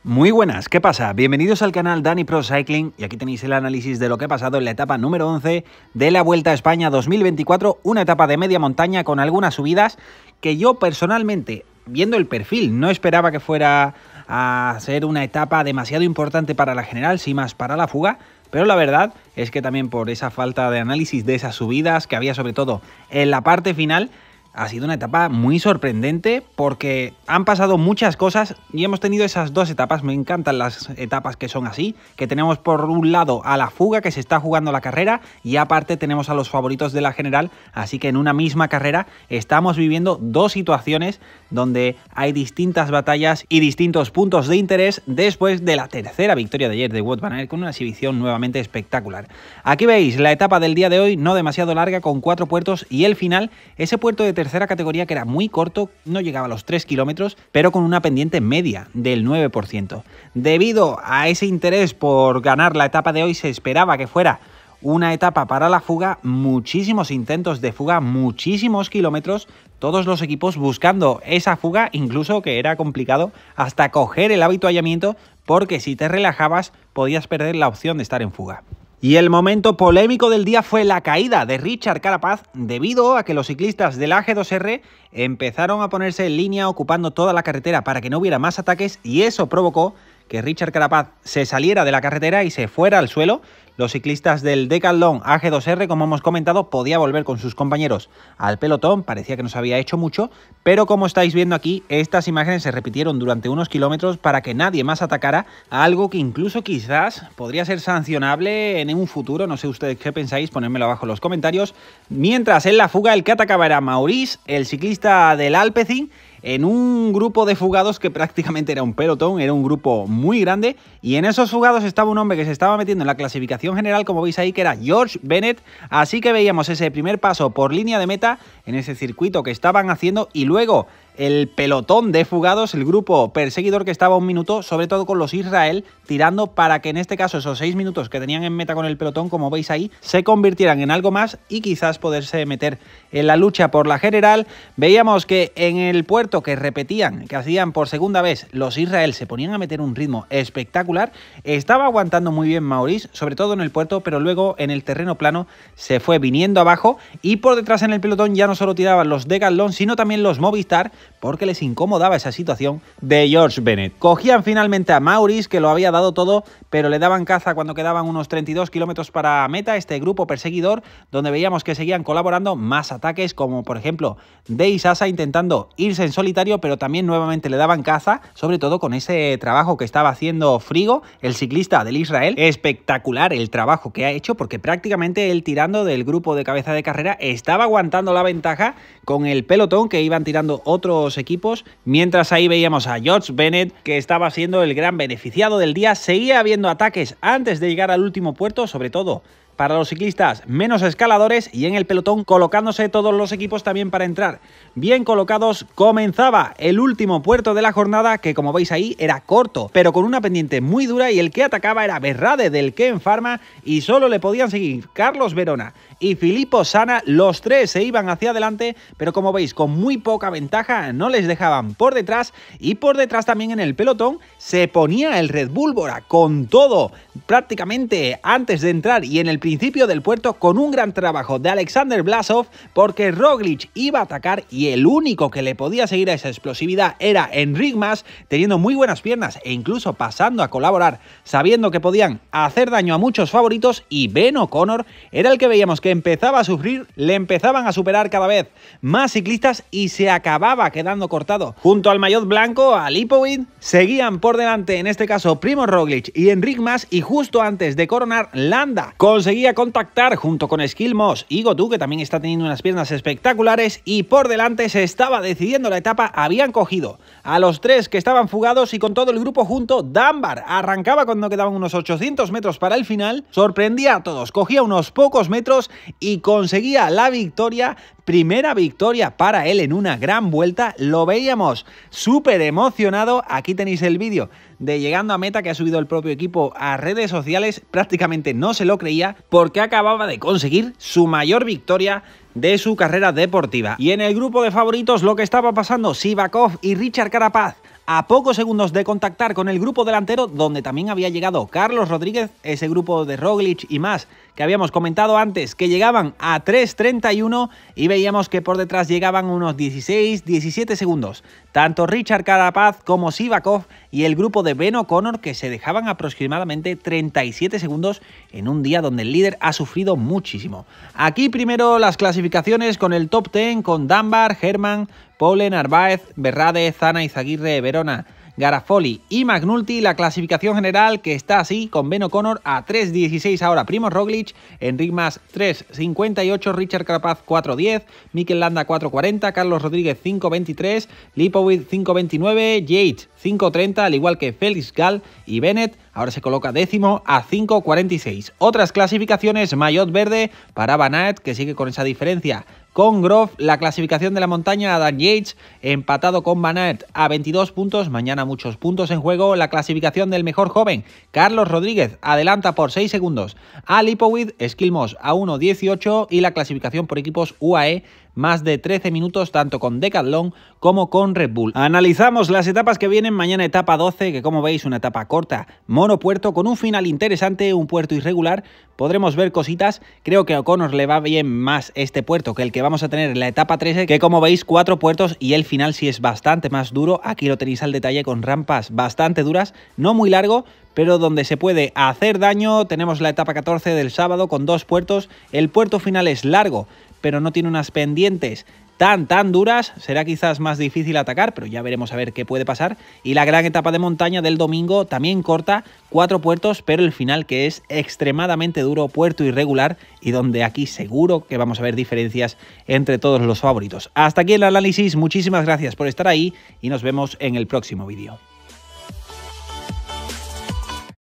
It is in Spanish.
Muy buenas, ¿qué pasa? Bienvenidos al canal Dani Pro Cycling y aquí tenéis el análisis de lo que ha pasado en la etapa número 11 de la Vuelta a España 2024, una etapa de media montaña con algunas subidas que yo personalmente, viendo el perfil, no esperaba que fuera a ser una etapa demasiado importante para la general, sí más para la fuga, pero la verdad es que también por esa falta de análisis de esas subidas que había sobre todo en la parte final, ha sido una etapa muy sorprendente porque han pasado muchas cosas y hemos tenido esas dos etapas. Me encantan las etapas que son así, que tenemos por un lado a la fuga que se está jugando la carrera y aparte tenemos a los favoritos de la general, así que en una misma carrera estamos viviendo dos situaciones donde hay distintas batallas y distintos puntos de interés después de la tercera victoria de ayer de Wout van Aert con una exhibición nuevamente espectacular. Aquí veis la etapa del día de hoy, no demasiado larga, con 4 puertos y el final, ese puerto de tercera categoría que era muy corto, no llegaba a los 3 kilómetros, pero con una pendiente media del 9%. Debido a ese interés por ganar la etapa de hoy, se esperaba que fuera una etapa para la fuga, muchísimos intentos de fuga, muchísimos kilómetros, todos los equipos buscando esa fuga, incluso que era complicado hasta coger el avituallamiento, porque si te relajabas podías perder la opción de estar en fuga. Y el momento polémico del día fue la caída de Richard Carapaz debido a que los ciclistas del AG2R empezaron a ponerse en línea ocupando toda la carretera para que no hubiera más ataques y eso provocó que Richard Carapaz se saliera de la carretera y se fuera al suelo. Los ciclistas del Decathlon AG2R, como hemos comentado, podía volver con sus compañeros al pelotón, parecía que no se había hecho mucho, pero como estáis viendo aquí, estas imágenes se repitieron durante unos kilómetros para que nadie más atacara, algo que incluso quizás podría ser sancionable en un futuro, no sé ustedes qué pensáis, ponedmelo abajo en los comentarios. Mientras en la fuga el que atacaba era Maurice, el ciclista del Alpecin, en un grupo de fugados que prácticamente era un pelotón, era un grupo muy grande, y en esos fugados estaba un hombre que se estaba metiendo en la clasificación general, como veis ahí, que era George Bennett, así que veíamos ese primer paso por línea de meta en ese circuito que estaban haciendo, y luego el pelotón de fugados, el grupo perseguidor que estaba un minuto, sobre todo con los Israel, tirando para que en este caso esos 6 minutos que tenían en meta con el pelotón, como veis ahí, se convirtieran en algo más y quizás poderse meter en la lucha por la general. Veíamos que en el puerto que repetían, que hacían por segunda vez, los Israel se ponían a meter un ritmo espectacular, estaba aguantando muy bien Maurice, sobre todo en el puerto, pero luego en el terreno plano se fue viniendo abajo y por detrás en el pelotón ya no solo tiraban los Decathlon, sino también los Movistar, porque les incomodaba esa situación de George Bennett. Cogían finalmente a Maurice, que lo había dado todo, pero le daban caza cuando quedaban unos 32 kilómetros para meta, este grupo perseguidor, donde veíamos que seguían colaborando más ataques, como por ejemplo Dei Sasa intentando irse en solitario, pero también nuevamente le daban caza, sobre todo con ese trabajo que estaba haciendo Frigo, el ciclista del Israel. Espectacular el trabajo que ha hecho, porque prácticamente él, tirando del grupo de cabeza de carrera, estaba aguantando la ventaja con el pelotón que iban tirando otros equipos, mientras ahí veíamos a George Bennett, que estaba siendo el gran beneficiado del día. Seguía habiendo ataques antes de llegar al último puerto, sobre todo para los ciclistas menos escaladores, y en el pelotón colocándose todos los equipos también para entrar bien colocados. Comenzaba el último puerto de la jornada, que como veis ahí era corto, pero con una pendiente muy dura, y el que atacaba era Berrade del Ken Pharma, y solo le podían seguir Carlos Verona y Filippo Sana. Los tres se iban hacia adelante, pero como veis con muy poca ventaja, no les dejaban por detrás, y por detrás también en el pelotón se ponía el Red Bull Bora con todo prácticamente antes de entrar y en el principio del puerto, con un gran trabajo de Alexander Vlasov, porque Roglic iba a atacar y el único que le podía seguir a esa explosividad era Enric Mas, teniendo muy buenas piernas e incluso pasando a colaborar, sabiendo que podían hacer daño a muchos favoritos, y Ben O'Connor era el que veíamos que empezaba a sufrir, le empezaban a superar cada vez más ciclistas y se acababa quedando cortado. Junto al maillot blanco, a Lipovic, seguían por delante en este caso Primož Roglic y Enric Mas, y justo antes de coronar, Landa conseguía contactar junto con Eskil Moss y Gaudu, que también está teniendo unas piernas espectaculares, y por delante se estaba decidiendo la etapa. Habían cogido a los tres que estaban fugados y con todo el grupo junto. Dunbar arrancaba cuando quedaban unos 800 metros para el final, sorprendía a todos, cogía unos pocos metros y conseguía la victoria. Primera victoria para él en una gran vuelta, lo veíamos súper emocionado. Aquí tenéis el vídeo de llegando a meta que ha subido el propio equipo a redes sociales, prácticamente no se lo creía porque acababa de conseguir su mayor victoria de su carrera deportiva. Y en el grupo de favoritos lo que estaba pasando, Sivakov y Richard Carapaz a pocos segundos de contactar con el grupo delantero, donde también había llegado Carlos Rodríguez, ese grupo de Roglic y más que habíamos comentado antes, que llegaban a 3:31 y veíamos que por detrás llegaban unos 16-17 segundos. Tanto Richard Carapaz como Sivakov y el grupo de Ben O'Connor, que se dejaban aproximadamente 37 segundos en un día donde el líder ha sufrido muchísimo. Aquí primero las clasificaciones con el top 10, con Dunbar, Herman, Paule, Narváez, Berrade, Zana, Izaguirre, Verona, Garafoli y McNulty. La clasificación general que está así, con Ben O'Connor a 3:16 ahora, Primož Roglic, Enric Mas 3:58, Richard Carapaz 4:10, Mikel Landa 4:40, Carlos Rodríguez 5:23, Lipovic 5:29, Yates 5:30, al igual que Felix Gall y Bennett. Ahora se coloca décimo a 5:46. Otras clasificaciones, maillot verde para Van Aert, que sigue con esa diferencia con Grof. La clasificación de la montaña, Adam Yates empatado con Van Aert a 22 puntos. Mañana muchos puntos en juego. La clasificación del mejor joven, Carlos Rodríguez, adelanta por 6 segundos a Lipovic, Skilmos a 1:18 y la clasificación por equipos UAE, más de 13 minutos tanto con Decathlon como con Red Bull. Analizamos las etapas que vienen. Mañana etapa 12, que como veis una etapa corta, monopuerto, con un final interesante, un puerto irregular. Podremos ver cositas. Creo que a O'Connor le va bien más este puerto que el que vamos a tener en la etapa 13, que como veis 4 puertos y el final sí es bastante más duro. Aquí lo tenéis al detalle con rampas bastante duras, no muy largo, pero donde se puede hacer daño. Tenemos la etapa 14 del sábado con 2 puertos. El puerto final es largo, pero no tiene unas pendientes tan duras. Será quizás más difícil atacar, pero ya veremos a ver qué puede pasar. Y la gran etapa de montaña del domingo, también corta, 4 puertos, pero el final que es extremadamente duro, puerto irregular, y donde aquí seguro que vamos a ver diferencias entre todos los favoritos. Hasta aquí el análisis, muchísimas gracias por estar ahí y nos vemos en el próximo vídeo.